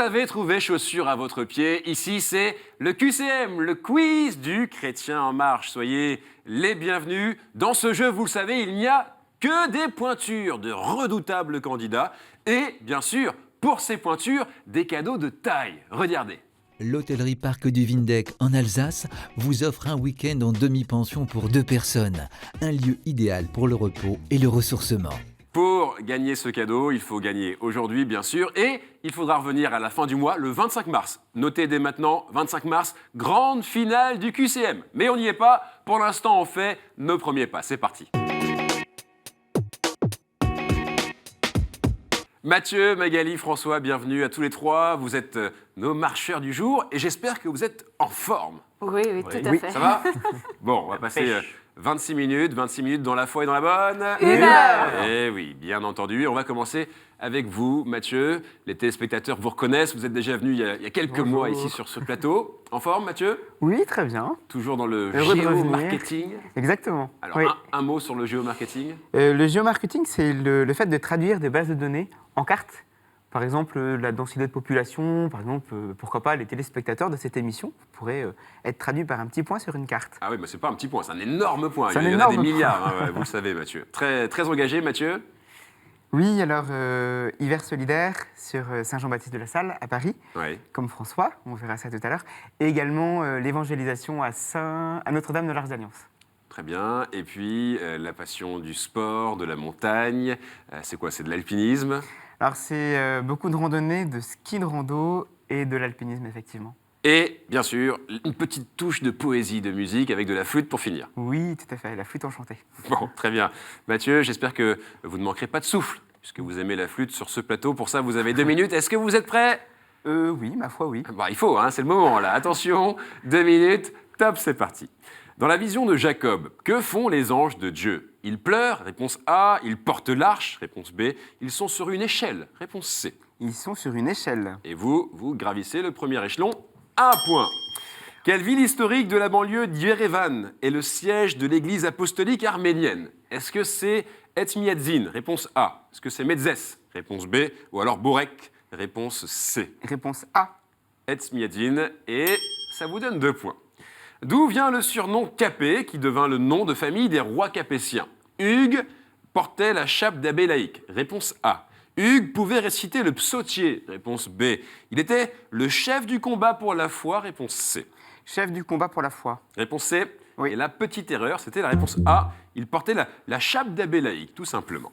avez trouvé chaussures à votre pied. Ici, c'est le QCM, le quiz du Chrétien en marche. Soyez les bienvenus. Dans ce jeu, vous le savez, il n'y a que des pointures de redoutables candidats. Et, bien sûr, pour ces pointures, des cadeaux de taille. Regardez. L'hôtellerie Parc du Vindeck en Alsace vous offre un week-end en demi-pension pour 2 personnes. Un lieu idéal pour le repos et le ressourcement. Pour gagner ce cadeau, il faut gagner aujourd'hui, bien sûr, et il faudra revenir à la fin du mois, le 25 mars. Notez dès maintenant, 25 mars, grande finale du QCM. Mais on n'y est pas, pour l'instant on fait nos premiers pas. C'est parti. Mathieu, Magali, François, bienvenue à tous les trois. Vous êtes nos marcheurs du jour et j'espère que vous êtes en forme. Oui, tout à fait. Ça va? Bon, on va passer 26 minutes dans la foi et dans la bonne. 1 heure. Eh oui, bien entendu. On va commencer avec vous, Mathieu. Les téléspectateurs vous reconnaissent. Vous êtes déjà venu il y a quelques mois ici sur ce plateau. En forme, Mathieu? Oui, très bien. Toujours dans le Heureux de revenir. géomarketing. Exactement. Alors, Oui. un mot sur le géomarketing. Le géomarketing, c'est le fait de traduire des bases de données en cartes. Par exemple, la densité de population, par exemple, pourquoi pas les téléspectateurs de cette émission pourraient être traduits par un petit point sur une carte. Ah oui, mais c'est pas un petit point, c'est un énorme point. C'est un Il y en a des énorme milliards, hein, ouais, vous le savez, Mathieu. Très, très engagé, Mathieu. Oui, alors, hiver solidaire sur Saint-Jean-Baptiste de la Salle, à Paris, Oui. comme François, on verra ça tout à l'heure, et également l'évangélisation à Notre-Dame de l'Arche d'Alliance. Très bien. Et puis, la passion du sport, de la montagne. C'est quoi? C'est de l'alpinisme? Alors, c'est beaucoup de randonnées, de ski de rando et de l'alpinisme, effectivement. Et, bien sûr, une petite touche de poésie, de musique avec de la flûte pour finir. Oui, tout à fait, la flûte enchantée. Bon, très bien. Mathieu, j'espère que vous ne manquerez pas de souffle, puisque vous aimez la flûte sur ce plateau. Pour ça, vous avez 2 minutes. Est-ce que vous êtes prêts? Oui, ma foi, oui. Bah, il faut, hein, c'est le moment, là. Attention, 2 minutes. Top, c'est parti. Dans la vision de Jacob, que font les anges de Dieu? Ils pleurent, réponse A. Ils portent l'arche, réponse B. Ils sont sur une échelle, réponse C. Ils sont sur une échelle. Et vous gravissez le premier échelon, 1 point. Quelle ville historique de la banlieue d'Yerevan est le siège de l'église apostolique arménienne? Est-ce que c'est Etmiadzin, réponse A? Est-ce que c'est Medzes, réponse B? Ou alors Borek, réponse C? Réponse A. Etmiadzin, et ça vous donne 2 points. D'où vient le surnom Capet, qui devint le nom de famille des rois capétiens? Hugues portait la chape d'abbé laïque, réponse A. Hugues pouvait réciter le psautier, réponse B. Il était le chef du combat pour la foi, réponse C. Chef du combat pour la foi. Réponse C. Oui. Et la petite erreur, c'était la réponse A. Il portait la chape d'abbé laïque, tout simplement.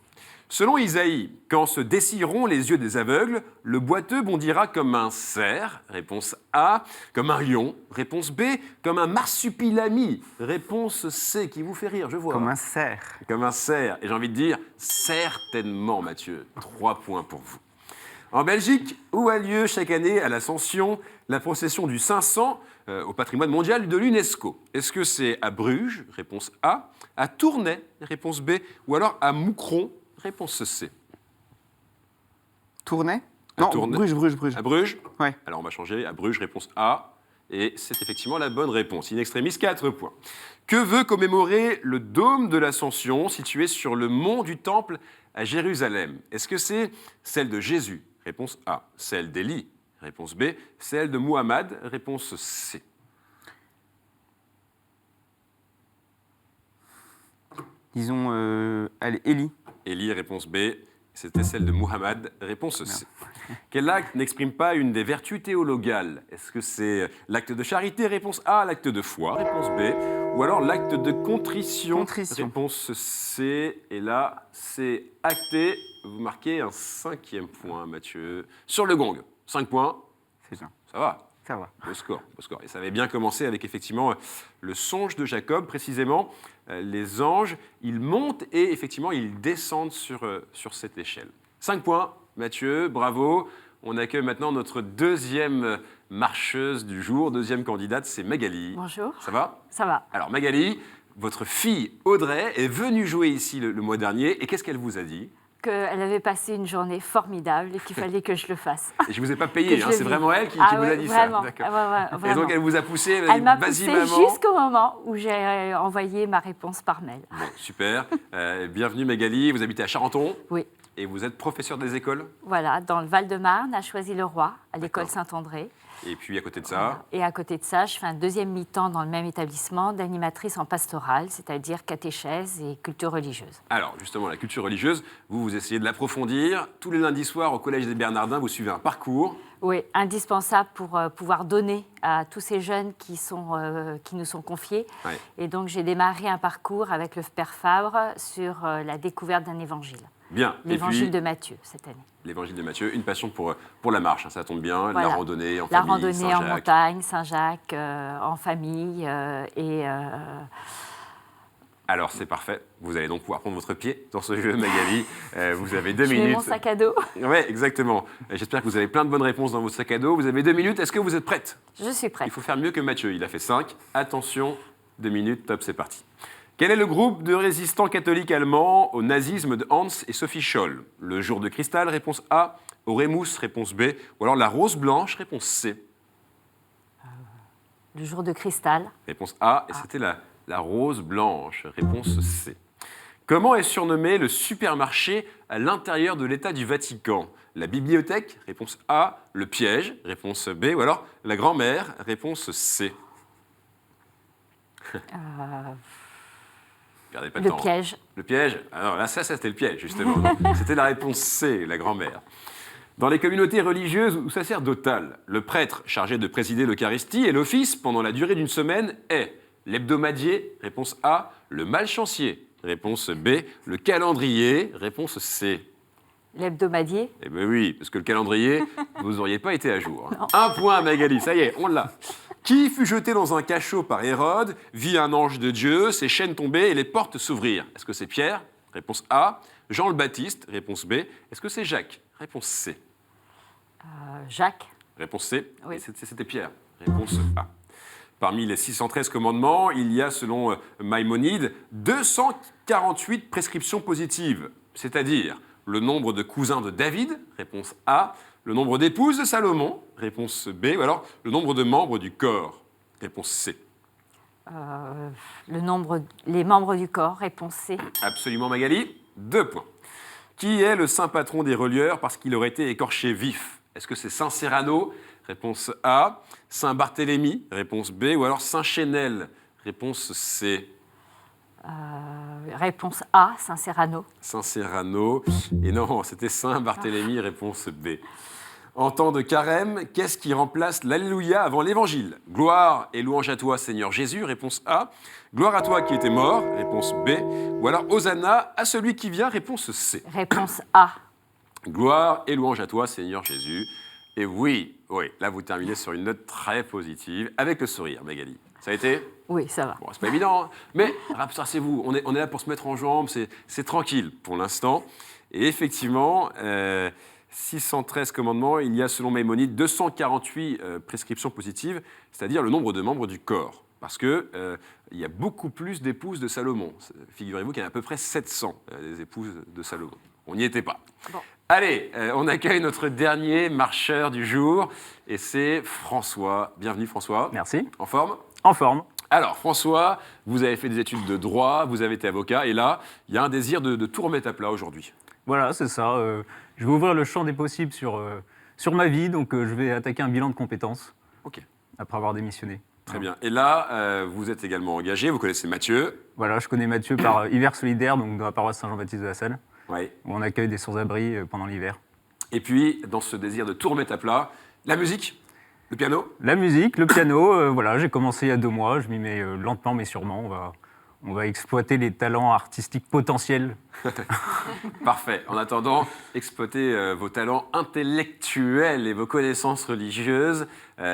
Selon Isaïe, quand se dessilleront les yeux des aveugles, le boiteux bondira comme un cerf, réponse A, comme un lion, réponse B, comme un marsupilami, réponse C, qui vous fait rire, je vois. Comme un cerf. Comme un cerf. Et j'ai envie de dire, certainement, Mathieu. 3 points pour vous. En Belgique, où a lieu chaque année à l'Ascension la procession du 500 au patrimoine mondial de l'UNESCO? Est-ce que c'est à Bruges, réponse A, à Tournai, réponse B, ou alors à Moucron, réponse C? Tournai? À Non, Tournai. Bruges. À Bruges? Ouais. Alors on va changer à Bruges, réponse A. Et c'est effectivement la bonne réponse. In extremis, 4 points. Que veut commémorer le dôme de l'Ascension situé sur le mont du Temple à Jérusalem? Est-ce que c'est celle de Jésus? Réponse A. Celle d'Élie? Réponse B. Celle de Muhammad? Réponse C. Disons, allez, Élie. Élie, réponse B. C'était celle de Muhammad, réponse C. Quel acte n'exprime pas une des vertus théologales? Est-ce que c'est l'acte de charité, réponse A, l'acte de foi, réponse B, ou alors l'acte de contrition, réponse C. Et là, c'est acté. Vous marquez un 5e point, Mathieu. Sur le gong, 5 points. C'est ça. Ça va? Ça va. Beau score, beau score. Et ça avait bien commencé avec effectivement le songe de Jacob, précisément. Les anges, ils montent et effectivement, ils descendent sur cette échelle. 5 points, Mathieu, bravo. On accueille maintenant notre 2e marcheuse du jour, 2e candidate, c'est Magali. Bonjour. Ça va? Ça va. Alors Magali, votre fille Audrey est venue jouer ici le mois dernier et qu'est-ce qu'elle vous a dit? qu'elle avait passé une journée formidable et qu'il fallait que je le fasse. Et je ne vous ai pas payé, Que je hein, le c'est vis. vraiment elle qui Ah vous ouais, a dit vraiment. ça. D'accord. Ouais, Et vraiment. donc elle vous a poussé, elle a Elle dit, m'a vas-y poussée maman. jusqu'au moment où j'ai envoyé ma réponse par mail. Bon, super. Bienvenue Magali, vous habitez à Charenton Oui, et vous êtes professeur des écoles. voilà, dans le Val-de-Marne, à Choisy-le-Roi, à l'école D'accord. Saint-André. Et puis à côté de ça, Voilà. Et à côté de ça, je fais un deuxième mi-temps dans le même établissement d'animatrice en pastorale, c'est-à-dire catéchèse et culture religieuse. alors justement la culture religieuse, vous essayez de l'approfondir. Tous les lundis soirs au Collège des Bernardins, vous suivez un parcours. Oui, indispensable pour pouvoir donner à tous ces jeunes qui nous sont confiés. Ouais. Et donc, j'ai démarré un parcours avec le Père Fabre sur la découverte d'un évangile. Bien. L'évangile Et puis, de Matthieu, cette année. l'évangile de Matthieu, une passion pour la marche, hein, ça tombe bien, Voilà. la randonnée en La famille, randonnée en Saint-Jacques. montagne, Saint-Jacques, en famille. Alors c'est parfait, vous allez donc pouvoir prendre votre pied dans ce jeu Magali. Vous avez 2 je mets minutes. mon sac à dos. Oui, exactement. J'espère que vous avez plein de bonnes réponses dans votre sac à dos. Vous avez 2 minutes, est-ce que vous êtes prête? Je suis prête. Il faut faire mieux que Mathieu, il a fait 5. Attention, 2 minutes, top, c'est parti. Quel est le groupe de résistants catholiques allemands au nazisme de Hans et Sophie Scholl? Le jour de cristal, réponse A. Oremus, réponse B. Ou alors la rose blanche, réponse C. Le jour de cristal. Réponse A, et c'était la rose blanche, réponse C. Comment est surnommé le supermarché à l'intérieur de l'État du Vatican? La bibliothèque, réponse A. Le piège, réponse B. Ou alors la grand-mère, réponse C. Perdez pas de Le temps. piège. Le piège? Alors là, ça c'était le piège, justement. Non, c'était la réponse C, la grand-mère. Dans les communautés religieuses ou sacerdotales, le prêtre chargé de présider l'Eucharistie et l'office pendant la durée d'une semaine est l'hebdomadier, réponse A, le malchancier, réponse B, le calendrier, réponse C. L'hebdomadier. Eh bien oui, parce que le calendrier, vous n'auriez pas été à jour. Un point, Magali, ça y est, on l'a. Qui fut jeté dans un cachot par Hérode, vit un ange de Dieu, ses chaînes tomber et les portes s'ouvrir? Est-ce que c'est Pierre? Réponse A. Jean le Baptiste? Réponse B. Est-ce que c'est Jacques? Réponse C. Jacques. Réponse C. Oui. Et c'était Pierre. Réponse A. Parmi les 613 commandements, il y a, selon Maïmonide, 248 prescriptions positives, c'est-à-dire le nombre de cousins de David, réponse A, le nombre d'épouses de Salomon, réponse B, ou alors le nombre de membres du corps, réponse C. Les membres du corps, réponse C. Absolument, Magali. 2 points. Qui est le saint patron des relieurs parce qu'il aurait été écorché vif? Est-ce que c'est Saint Cyrano? Réponse A. Saint Barthélemy? Réponse B. Ou alors Saint Chénel? Réponse C. Réponse A, Saint Cyrano. Saint Cyrano. Et non, c'était Saint Barthélemy, réponse B. En temps de carême, qu'est-ce qui remplace l'Alléluia avant l'Évangile? Gloire et louange à toi, Seigneur Jésus, réponse A. Gloire à toi qui étais mort, réponse B. Ou alors Hosanna à celui qui vient, réponse C. Réponse A. Gloire et louange à toi, Seigneur Jésus. Et oui, là vous terminez sur une note très positive, avec le sourire, Magali. Ça a été? Oui, ça va. Bon, c'est pas évident, hein. Mais rassurez-vous, on est là pour se mettre en jambes, c'est tranquille pour l'instant. Et effectivement, 613 commandements, il y a selon Maïmonide 248 prescriptions positives, c'est-à-dire le nombre de membres du corps. Parce qu'il y a beaucoup plus d'épouses de Salomon. Figurez-vous qu'il y en a à peu près 700 des épouses de Salomon. On n'y était pas. Bon. Allez, on accueille notre dernier marcheur du jour, et c'est François. Bienvenue François. Merci. En forme? En forme. Alors, François, vous avez fait des études de droit, vous avez été avocat, et là, il y a un désir de tout remettre à plat aujourd'hui. Voilà, c'est ça. Je vais ouvrir le champ des possibles sur ma vie, donc je vais attaquer un bilan de compétences Ok, après avoir démissionné. très bien. Et là, vous êtes également engagé, vous connaissez Mathieu. Voilà, je connais Mathieu par Hiver Solidaire, donc dans la paroisse Saint-Jean-Baptiste de la Salle, Ouais. où on accueille des sans-abri pendant l'hiver. Et puis, dans ce désir de tout remettre à plat, la musique, le piano. La musique, le piano, voilà, j'ai commencé il y a 2 mois, je m'y mets lentement mais sûrement. On va exploiter les talents artistiques potentiels. Parfait. En attendant, exploitez vos talents intellectuels et vos connaissances religieuses.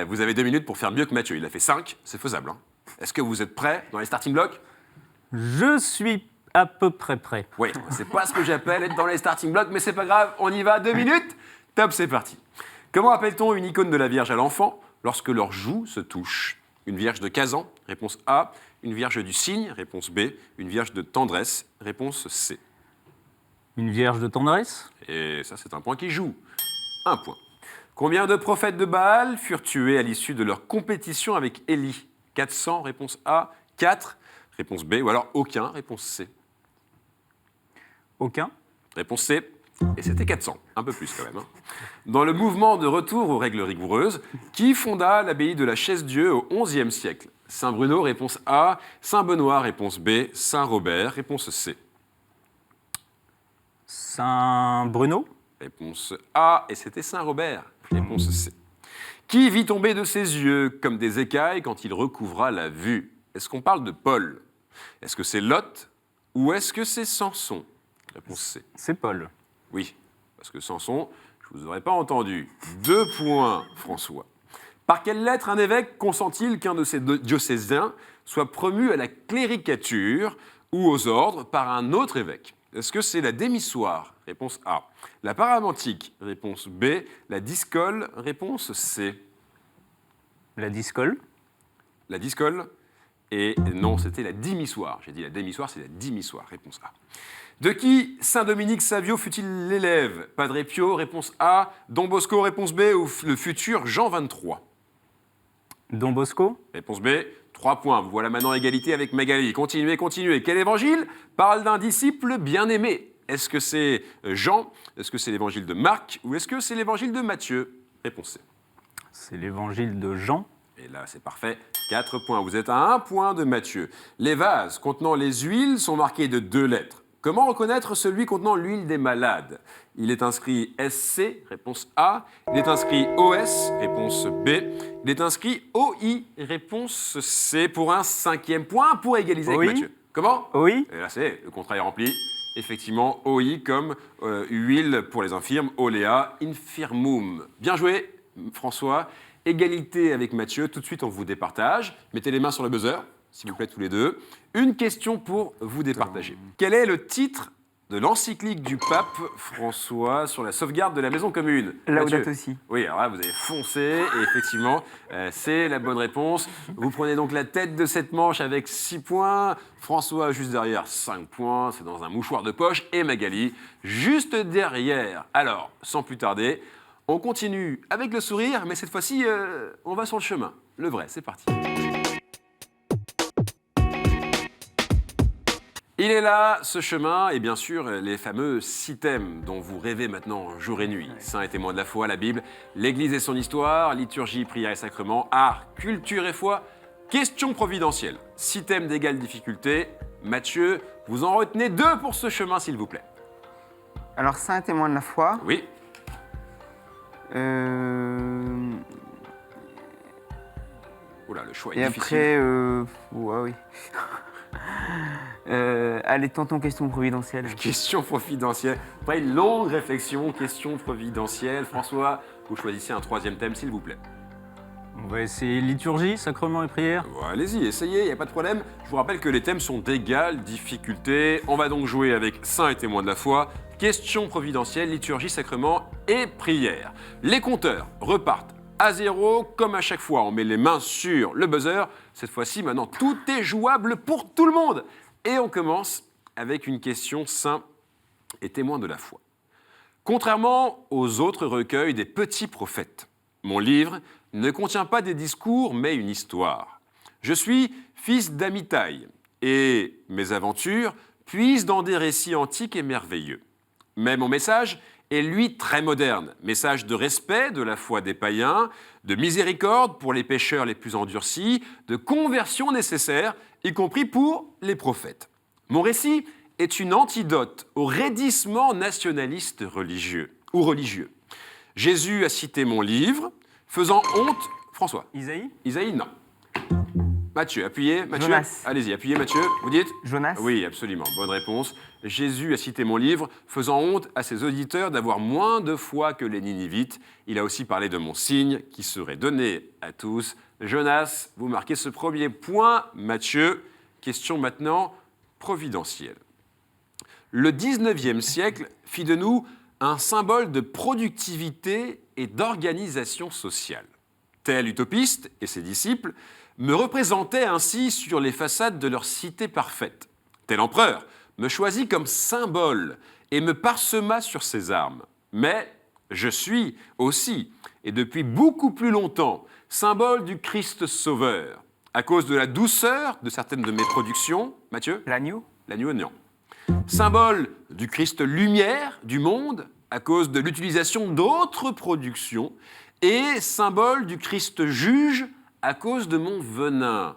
Vous avez 2 minutes pour faire mieux que Mathieu. Il a fait 5, c'est faisable. Hein. Est-ce que vous êtes prêts dans les starting blocks? Je suis à peu près prêt. Oui, c'est pas ce que j'appelle être dans les starting blocks, mais c'est pas grave, on y va, 2 minutes. Top, c'est parti. Comment appelle-t-on une icône de la Vierge à l'enfant lorsque leurs joues se touchent? Une Vierge de Kazan, réponse A. Une Vierge du Cygne, réponse B. Une Vierge de Tendresse, réponse C. Une vierge de tendresse. Et ça, c'est un point qui joue. Un point. Combien de prophètes de Baal furent tués à l'issue de leur compétition avec Élie? 400, réponse A. 4, réponse B. Ou alors aucun, réponse C. Aucun. Réponse C. Et c'était 400, un peu plus quand même. Dans le mouvement de retour aux règles rigoureuses, qui fonda l'abbaye de la Chaise-Dieu au XIe siècle? Saint Bruno, réponse A. Saint Benoît, réponse B. Saint Robert, réponse C. Saint Bruno. Réponse A. Et c'était Saint Robert, réponse C. Qui vit tomber de ses yeux comme des écailles quand il recouvra la vue? Est-ce qu'on parle de Paul? Est-ce que c'est Lot? Ou est-ce que c'est Samson? Réponse C. C'est Paul. Oui, parce que Samson, je ne vous aurais pas entendu. 2 points, François. Par quelle lettre un évêque consent-il qu'un de ses diocésains soit promu à la cléricature ou aux ordres par un autre évêque? Est-ce que c'est la démissoire? Réponse A. La paramentique? Réponse B. La discole? Réponse C. La discole. La discole? Et non, c'était la dimissoire. J'ai dit la démissoire, c'est la dimissoire. Réponse A. De qui Saint Dominique Savio fut-il l'élève? Padre Pio, réponse A. Don Bosco, réponse B. Ou le futur Jean 23? Don Bosco. Réponse B. 3 points. Vous voilà maintenant à égalité avec Magali. Continuez, continuez. Quel évangile parle d'un disciple bien-aimé? Est-ce que c'est Jean? Est-ce que c'est l'évangile de Marc? Ou est-ce que c'est l'évangile de Matthieu? Réponse C. C'est l'évangile de Jean. Et là, c'est parfait. 4 points. Vous êtes à 1 point de Matthieu. Les vases contenant les huiles sont marqués de 2 lettres. Comment reconnaître celui contenant l'huile des malades? Il est inscrit SC, réponse A. Il est inscrit OS, réponse B. Il est inscrit OI, réponse C, pour un 5e point pour égaliser OI. avec Mathieu. Comment? Oui. Et là, c'est le contrat est rempli. Effectivement, OI comme huile pour les infirmes, Olea infirmum. Bien joué, François. Égalité avec Mathieu. Tout de suite, on vous départage. Mettez les mains sur le buzzer, s'il vous plaît, tous les deux. Une question pour vous départager. Quel est le titre de l'encyclique du pape François sur la sauvegarde de la maison commune? Laudato Mathieu. Si. Oui, alors là, vous avez foncé, et effectivement, c'est la bonne réponse. Vous prenez donc la tête de cette manche avec 6 points. François, juste derrière, 5 points. C'est dans un mouchoir de poche. Et Magali, juste derrière. Alors, sans plus tarder, on continue avec le sourire, mais cette fois-ci, on va sur le chemin. Le vrai, c'est parti. Il est là, ce chemin, et bien sûr, les fameux 6 thèmes dont vous rêvez maintenant jour et nuit. Saints et témoins de la foi, la Bible, l'Église et son histoire, liturgie, prière et sacrement, art, culture et foi, questions providentielles. 6 thèmes d'égale difficulté. Mathieu, vous en retenez 2 pour ce chemin, s'il vous plaît. Alors, saint et témoin de la foi. Oui, oula, le choix est Et difficile. après, oui. Allez, tentons question providentielle. Question providentielle. Après une longue réflexion, question providentielle. François, vous choisissez un 3e thème, s'il vous plaît. On va essayer liturgie, sacrement et prière. Bon, allez-y, essayez, il n'y a pas de problème. Je vous rappelle que les thèmes sont d'égale difficulté. On va donc jouer avec Saints et témoins de la foi, question providentielle, liturgie, sacrement et prière. Les compteurs repartent à 0, comme à chaque fois. On met les mains sur le buzzer. Cette fois-ci, maintenant, tout est jouable pour tout le monde. Et on commence avec une question Saints et témoins de la foi. Contrairement aux autres recueils des petits prophètes, mon livre ne contient pas des discours, mais une histoire. Je suis fils d'Amitai, et mes aventures puisent dans des récits antiques et merveilleux. Mais mon message est, lui, très moderne. Message de respect de la foi des païens, de miséricorde pour les pécheurs les plus endurcis, de conversion nécessaire, y compris pour les prophètes. Mon récit est une antidote au raidissement nationaliste religieux. Jésus a cité mon livre, faisant honte... François. Isaïe. Isaïe, non. Mathieu, appuyez. Mathieu, Jonas. allez-y, appuyez Mathieu. Vous dites? Jonas. Oui, absolument. Bonne réponse. Jésus a cité mon livre, faisant honte à ses auditeurs d'avoir moins de foi que les Ninivites. Il a aussi parlé de mon signe qui serait donné à tous. Jonas, vous marquez ce 1er point. Mathieu, question maintenant providentielle. Le 19e siècle fit de nous un symbole de productivité et d'organisation sociale. Tel utopiste et ses disciples me représentaient ainsi sur les façades de leur cité parfaite. Tel empereur me choisit comme symbole et me parsema sur ses armes. Mais je suis aussi, et depuis beaucoup plus longtemps, symbole du Christ sauveur, à cause de la douceur de certaines de mes productions. Mathieu? L'agneau? L'agneau, non. Symbole du Christ lumière du monde, à cause de l'utilisation d'autres productions, et symbole du Christ juge, à cause de mon venin.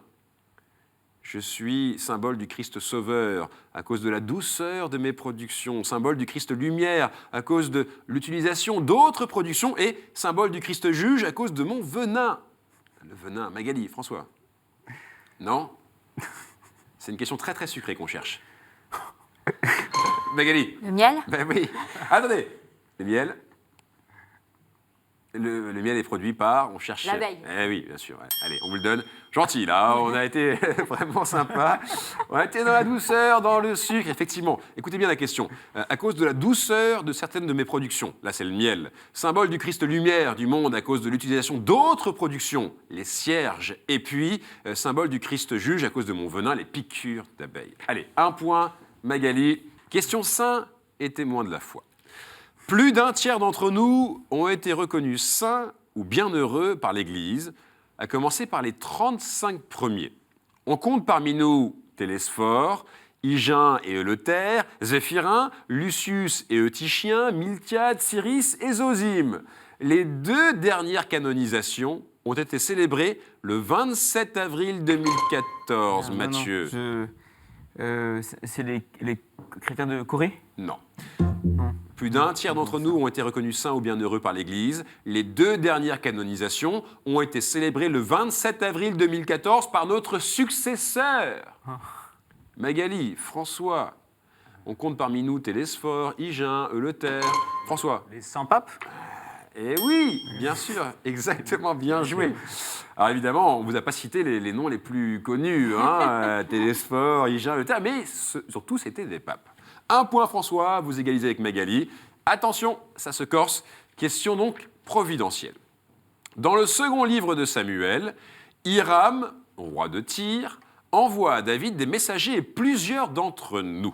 Je suis symbole du Christ sauveur, à cause de la douceur de mes productions, symbole du Christ lumière, à cause de l'utilisation d'autres productions, et symbole du Christ juge, à cause de mon venin. Le venin, Magali, François? Non? C'est une question très très sucrée qu'on cherche. Magali? Le miel? Ben oui. Attendez. Le miel. Le miel est produit par, on cherche... L'abeille. Eh oui, bien sûr. Ouais. Allez, on vous le donne. Gentil, là, on a été vraiment sympa. On a été dans la douceur, dans le sucre, effectivement. Écoutez bien la question. À cause de la douceur de certaines de mes productions, là c'est le miel, symbole du Christ lumière du monde à cause de l'utilisation d'autres productions, les cierges, et puis symbole du Christ juge à cause de mon venin, les piqûres d'abeilles. Allez, 1 point, Magali. Question saint et témoin de la foi. Plus d'un tiers d'entre nous ont été reconnus saints ou bienheureux par l'Église, à commencer par les 35 premiers. On compte parmi nous Télésphore, Hygin et Eleuthère, Zéphirin, Lucius et Eutychien, Miltiade, Cyrus et Zosime. Les 2 dernières canonisations ont été célébrées le 27 avril 2014, Mathieu. C'est les chrétiens de Corée? Non. Plus d'un tiers d'entre nous ont été reconnus saints ou bienheureux par l'Église. Les 2 dernières canonisations ont été célébrées le 27 avril 2014 par notre successeur. Magali, François. On compte parmi nous Télésphore, Hygin, Eleuthère. François. Les saints papes? Eh oui, bien sûr, exactement, bien joué. Alors évidemment, on ne vous a pas cité les noms les plus connus, hein, Télésphore, Hygin, Eleuthère, mais surtout c'était des papes. 1 point François, vous égalisez avec Magali. Attention, ça se corse. Question donc providentielle. Dans le second livre de Samuel, Hiram, roi de Tyr, envoie à David des messagers et plusieurs d'entre nous.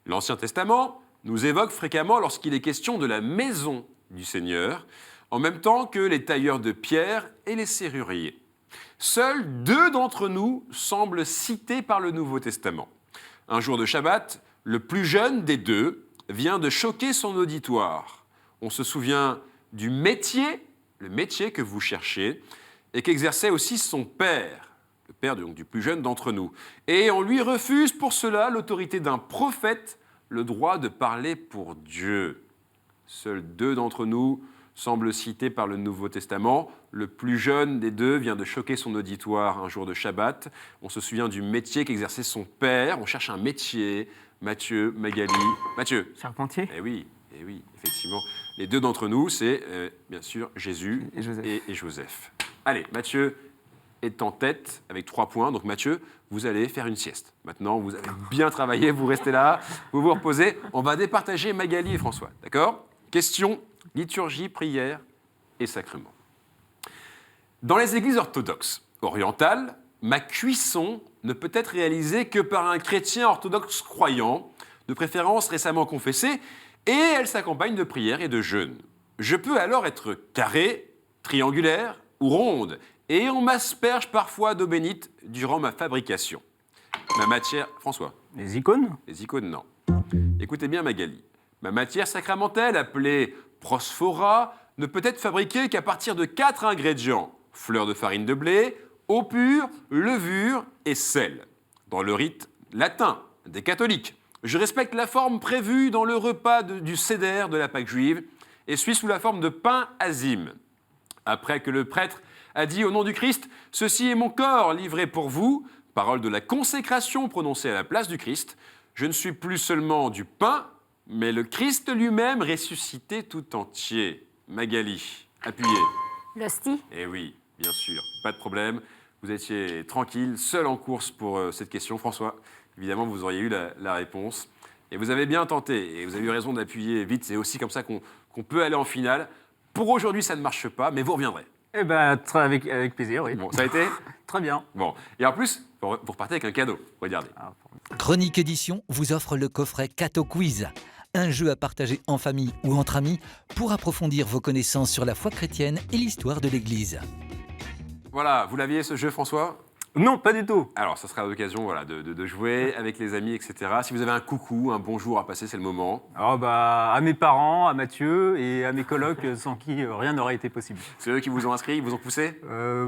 L'Ancien Testament nous évoque fréquemment lorsqu'il est question de la maison du Seigneur, en même temps que les tailleurs de pierre et les serruriers. Seuls 2 d'entre nous semblent cités par le Nouveau Testament. Un jour de Shabbat, le plus jeune des 2 vient de choquer son auditoire. On se souvient du métier, le métier que vous cherchez, et qu'exerçait aussi son père, le père donc, du plus jeune d'entre nous. Et on lui refuse pour cela l'autorité d'un prophète, le droit de parler pour Dieu. Seuls 2 d'entre nous semblent cités par le Nouveau Testament. Le plus jeune des 2 vient de choquer son auditoire un jour de Shabbat. On se souvient du métier qu'exerçait son père. On cherche un métier. Mathieu, Magali. Mathieu. Charpentier? Eh oui, effectivement. Les 2 d'entre nous, c'est bien sûr Jésus et Joseph. Allez, Mathieu est en tête avec 3 points. Donc Mathieu, vous allez faire une sieste. Maintenant, vous avez bien travaillé, vous restez là, vous vous reposez. On va départager Magali et François, d'accord? Question, liturgie, prière et sacrement. Dans les églises orthodoxes orientales, ma cuisson ne peut être réalisée que par un chrétien orthodoxe croyant, de préférence récemment confessé, et elle s'accompagne de prières et de jeûnes. Je peux alors être carré, triangulaire ou ronde, et on m'asperge parfois d'eau bénite durant ma fabrication. Ma matière... François? Les icônes? Les icônes, non. Écoutez bien Magali. Ma matière sacramentelle, appelée prosphora, ne peut être fabriquée qu'à partir de 4 ingrédients. Fleurs de farine de blé, eau pure, levure et sel. Dans le rite latin des catholiques, je respecte la forme prévue dans le repas du Seder de la Pâque juive et suis sous la forme de pain azim. Après que le prêtre a dit au nom du Christ « Ceci est mon corps livré pour vous », parole de la consécration prononcée à la place du Christ, je ne suis plus seulement du pain, mais le Christ lui-même ressuscité tout entier. Magali, appuyez. L'hostie? Eh oui, bien sûr, pas de problème. Vous étiez tranquille, seul en course pour cette question. François, évidemment, vous auriez eu la réponse. Et vous avez bien tenté, et vous avez eu raison d'appuyer vite. C'est aussi comme ça qu'on peut aller en finale. Pour aujourd'hui, ça ne marche pas, mais vous reviendrez. Eh bien, avec plaisir, oui. Bon, ça a été? Très bien. Bon. Et en plus, vous repartez avec un cadeau. Regardez. Chronique Édition vous offre le coffret Cato Quiz. Un jeu à partager en famille ou entre amis pour approfondir vos connaissances sur la foi chrétienne et l'histoire de l'Église. Voilà, vous l'aviez ce jeu, François ? Non, pas du tout. Alors, ça sera l'occasion voilà, de jouer avec les amis, etc. Si vous avez un coucou, un bonjour à passer, c'est le moment. Alors, à mes parents, à Mathieu et à mes colocs, sans qui rien n'aurait été possible. C'est eux qui vous ont inscrit, ils vous ont poussé ?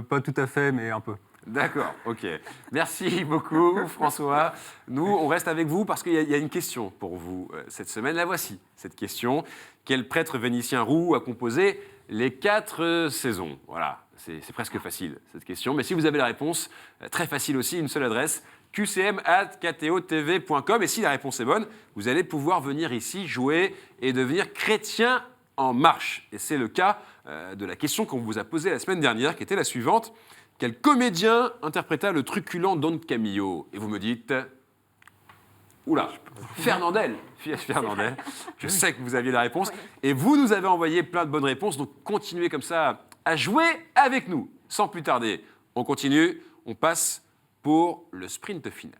Pas tout à fait, mais un peu. D'accord, ok. Merci beaucoup, François. Nous, on reste avec vous parce qu'il y a une question pour vous cette semaine. La voici, cette question. Quel prêtre vénitien roux a composé les 4 saisons ? Voilà, c'est presque facile, cette question. Mais si vous avez la réponse, très facile aussi, une seule adresse, qcm@ktotv.com. Et si la réponse est bonne, vous allez pouvoir venir ici jouer et devenir chrétien en marche. Et c'est le cas de la question qu'on vous a posée la semaine dernière, qui était la suivante. Quel comédien interpréta le truculent Don Camillo ? Et vous me dites... Oula, Fernandel. Fernandel. Je sais que vous aviez la réponse. Et vous nous avez envoyé plein de bonnes réponses. Donc continuez comme ça à jouer avec nous. Sans plus tarder, on continue. On passe pour le sprint final.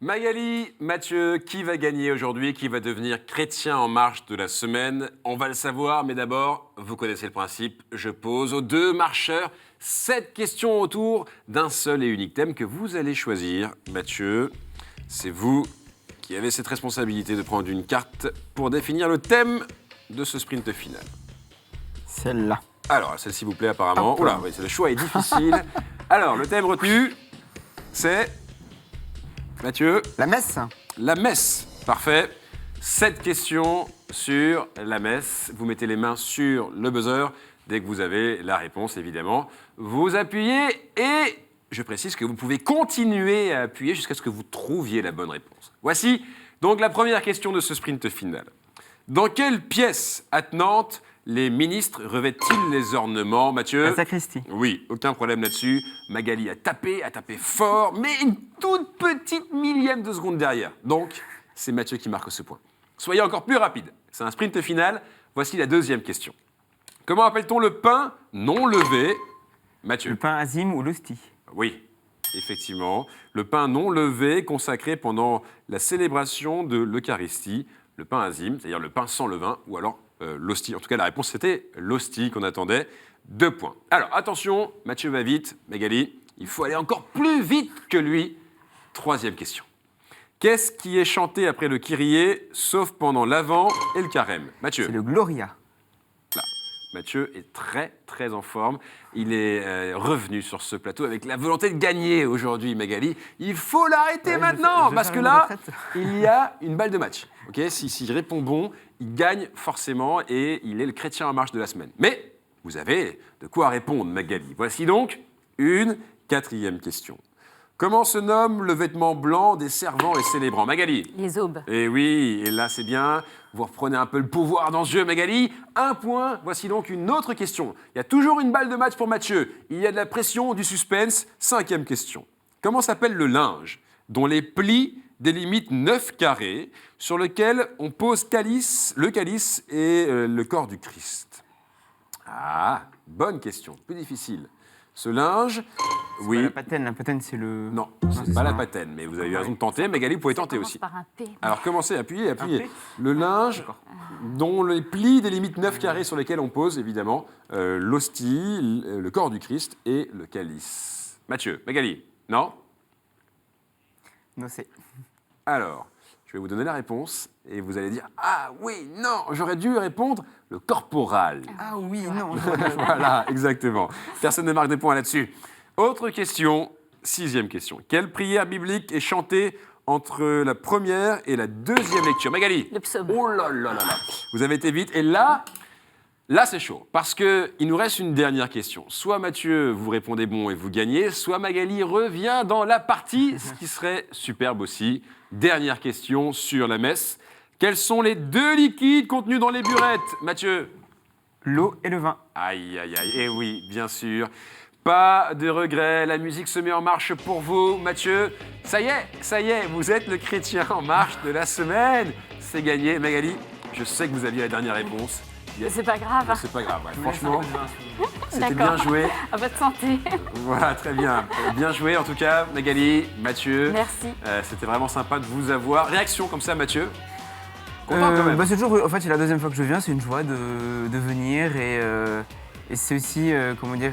Magali, Mathieu, qui va gagner aujourd'hui? Qui va devenir chrétien en marche de la semaine? On va le savoir, mais d'abord, vous connaissez le principe. Je pose aux 2 marcheurs 7 questions autour d'un seul et unique thème que vous allez choisir. Mathieu, c'est vous qui avez cette responsabilité de prendre une carte pour définir le thème de ce sprint final. Celle-là. Alors, celle-ci vous plaît apparemment. Hop. Oula, oui, le choix est difficile. Alors, le thème retenu, c'est... Mathieu? La messe. La messe. Parfait. 7 questions sur la messe. Vous mettez les mains sur le buzzer dès que vous avez la réponse, évidemment. Vous appuyez et je précise que vous pouvez continuer à appuyer jusqu'à ce que vous trouviez la bonne réponse. Voici donc la première question de ce sprint final. Dans quelle pièce attenante les ministres revêtent-ils les ornements, Mathieu? La sacristie. Oui, aucun problème là-dessus. Magali a tapé fort, mais une toute petite millième de seconde derrière. Donc, c'est Mathieu qui marque ce point. Soyez encore plus rapide. C'est un sprint final. Voici la deuxième question. Comment appelle-t-on le pain non levé, Mathieu? Le pain azime ou l'hostie. Oui, effectivement. Le pain non levé consacré pendant la célébration de l'Eucharistie. Le pain azime, c'est-à-dire le pain sans levain, ou alors l'hostie. En tout cas, la réponse, c'était l'hostie qu'on attendait. 2 points. Alors, attention, Mathieu va vite. Magali, il faut aller encore plus vite que lui. 3e question. Qu'est-ce qui est chanté après le Kyrie, sauf pendant l'Avent et le Carême? Mathieu. C'est le Gloria. Là. Mathieu est très, très en forme. Il est revenu sur ce plateau avec la volonté de gagner aujourd'hui, Magali. Il faut l'arrêter Ouais, maintenant, je parce vais que faire une là, retraite. il y a une balle de match. Okay, s'il répond bon, il gagne forcément et il est le chrétien en marche de la semaine. Mais vous avez de quoi répondre, Magali. Voici donc une 4e question. Comment se nomme le vêtement blanc des servants et célébrants? Magali? Les aubes. Eh oui, et là c'est bien, vous reprenez un peu le pouvoir dans ce jeu, Magali. 1 point, voici donc une autre question. Il y a toujours une balle de match pour Mathieu. Il y a de la pression, du suspense. 5e question. Comment s'appelle le linge dont les plis délimitent 9 carrés sur lequel on pose le calice et le corps du Christ? Ah, bonne question, plus difficile. Ce linge, oui. Pas la patène, c'est le... Non, c'est c'est pas la ça. patène, mais vous avez eu raison de tenter. Magali, vous pouvez tenter Commence aussi. par un P. Alors commencez, appuyez. Un P. Le linge dont les plis délimitent 9 carrés sur lesquels on pose, évidemment, l'hostie, le corps du Christ et le calice. Mathieu, Magali, non? Non, c'est... Alors, je vais vous donner la réponse et vous allez dire « Ah oui, non, j'aurais dû répondre le corporal ». Ah oui, non. Voilà, exactement. Personne ne marque des points là-dessus. Autre question, 6e question. Quelle prière biblique est chantée entre la première et la 2e lecture? Magali? Le psaume. Oh là là là là. Vous avez été vite. Et là c'est chaud. Parce qu'il nous reste une dernière question. Soit Mathieu, vous répondez bon et vous gagnez, soit Magali revient dans la partie, ce qui serait superbe aussi. Dernière question sur la messe. Quels sont les 2 liquides contenus dans les burettes, Mathieu? L'eau et le vin. Aïe, aïe, aïe. Eh oui, bien sûr. Pas de regret, la musique se met en marche pour vous, Mathieu. Ça y est, vous êtes le chrétien en marche de la semaine. C'est gagné. Magali, je sais que vous aviez la dernière réponse. C'est pas grave. C'est pas grave, ouais. Franchement, c'était D'accord. bien joué. À votre santé. Voilà, très bien. Bien joué en tout cas, Magali, Mathieu. Merci. C'était vraiment sympa de vous avoir. Réaction comme ça, Mathieu? Content quand même. C'est toujours, en fait, c'est la deuxième fois que je viens, c'est une joie de venir et c'est aussi, comment dire,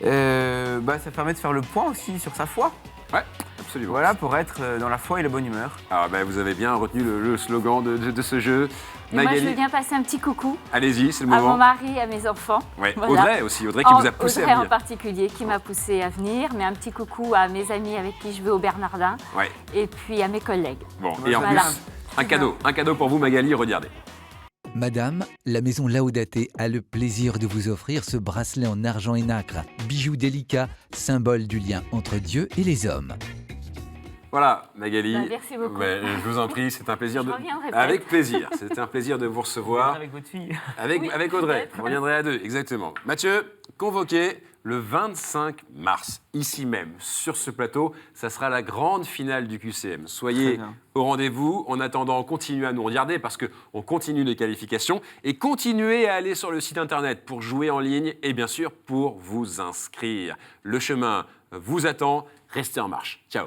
ça permet de faire le point aussi sur sa foi. Ouais, absolument. Voilà, pour être dans la foi et la bonne humeur. Alors, vous avez bien retenu le slogan de ce jeu. Et moi, je veux bien passer un petit coucou Allez-y, c'est le à moment. mon mari et à mes enfants. Ouais. Voilà. Audrey aussi, Audrey qui vous a poussé Audrey à en venir. particulier, qui m'a poussé à venir, mais un petit coucou à mes amis avec qui je vais au Bernardin, Ouais. et puis à mes collègues. Bon, et en Voilà. plus, un cadeau pour vous, Magali, regardez. Madame, la maison Laudate a le plaisir de vous offrir ce bracelet en argent et nacre, bijou délicat, symbole du lien entre Dieu et les hommes. Voilà, Magali. Merci beaucoup. Je vous en prie, c'est un plaisir Je reviendrai peut-être. Avec plaisir. C'était un plaisir de vous recevoir. Avec votre fille. Avec Audrey. peut-être. Vous reviendrez à deux, exactement. Mathieu, convoqué le 25 mars, ici même, sur ce plateau. Ça sera la grande finale du QCM. Soyez Très bien. au rendez-vous. En attendant, continuez à nous regarder parce qu'on continue les qualifications. Et continuez à aller sur le site internet pour jouer en ligne et bien sûr pour vous inscrire. Le chemin vous attend. Restez en marche. Ciao.